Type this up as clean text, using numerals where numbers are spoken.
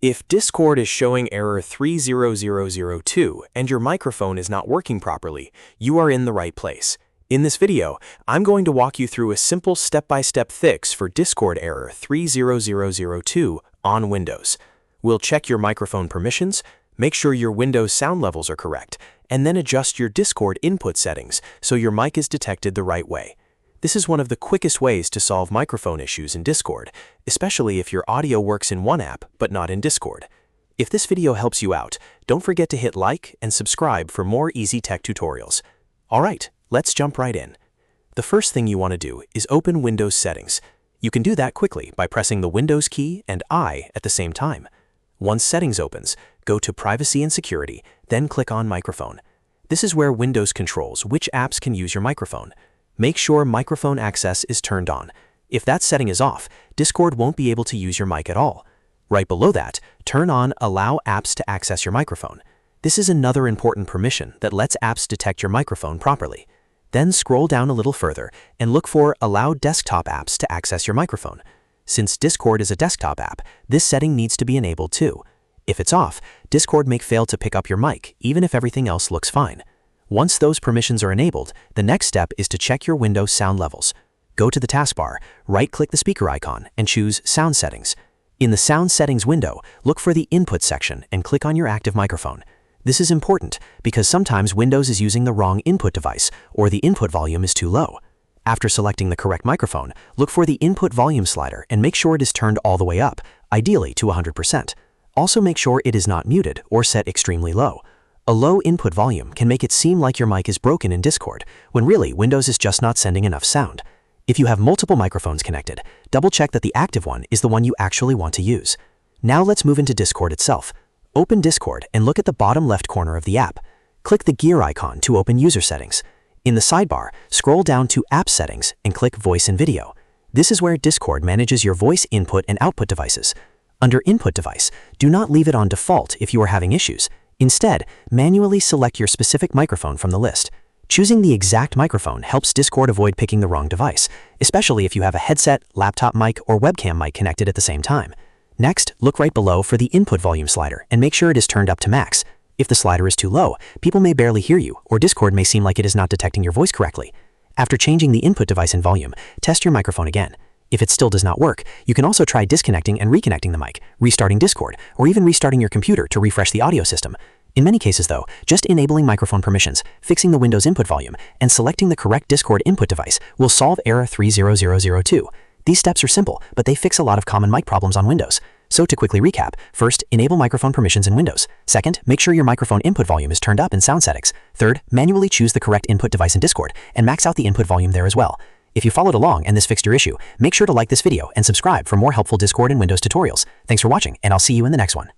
If Discord is showing error 30002 and your microphone is not working properly, you are in the right place. In this video, I'm going to walk you through a simple step-by-step fix for Discord error 30002 on Windows. We'll check your microphone permissions, make sure your Windows sound levels are correct, and then adjust your Discord input settings so your mic is detected the right way. This is one of the quickest ways to solve microphone issues in Discord, especially if your audio works in one app but not in Discord. If this video helps you out, don't forget to hit like and subscribe for more easy tech tutorials. Alright, let's jump right in. The first thing you want to do is open Windows Settings. You can do that quickly by pressing the Windows key and I at the same time. Once Settings opens, go to Privacy and Security, then click on Microphone. This is where Windows controls which apps can use your microphone. Make sure microphone access is turned on. If that setting is off, Discord won't be able to use your mic at all. Right below that, turn on Allow apps to access your microphone. This is another important permission that lets apps detect your microphone properly. Then scroll down a little further and look for Allow desktop apps to access your microphone. Since Discord is a desktop app, this setting needs to be enabled too. If it's off, Discord may fail to pick up your mic, even if everything else looks fine. Once those permissions are enabled, the next step is to check your Windows sound levels. Go to the taskbar, right-click the speaker icon, and choose Sound Settings. In the Sound Settings window, look for the Input section and click on your active microphone. This is important because sometimes Windows is using the wrong input device or the input volume is too low. After selecting the correct microphone, look for the input volume slider and make sure it is turned all the way up, ideally to 100%. Also make sure it is not muted or set extremely low. A low input volume can make it seem like your mic is broken in Discord, when really Windows is just not sending enough sound. If you have multiple microphones connected, double-check that the active one is the one you actually want to use. Now let's move into Discord itself. Open Discord and look at the bottom left corner of the app. Click the gear icon to open User Settings. In the sidebar, scroll down to App Settings and click Voice and Video. This is where Discord manages your voice input and output devices. Under Input Device, do not leave it on default if you are having issues. Instead, manually select your specific microphone from the list. Choosing the exact microphone helps Discord avoid picking the wrong device, especially if you have a headset, laptop mic, or webcam mic connected at the same time. Next, look right below for the input volume slider and make sure it is turned up to max. If the slider is too low, people may barely hear you, or Discord may seem like it is not detecting your voice correctly. After changing the input device and volume, test your microphone again. If it still does not work, you can also try disconnecting and reconnecting the mic, restarting Discord, or even restarting your computer to refresh the audio system. In many cases though, just enabling microphone permissions, fixing the Windows input volume, and selecting the correct Discord input device will solve error 30002. These steps are simple, but they fix a lot of common mic problems on Windows. So to quickly recap, first, enable microphone permissions in Windows. Second, make sure your microphone input volume is turned up in Sound Settings. Third, manually choose the correct input device in Discord, and max out the input volume there as well. If you followed along and this fixed your issue, make sure to like this video and subscribe for more helpful Discord and Windows tutorials. Thanks for watching, and I'll see you in the next one.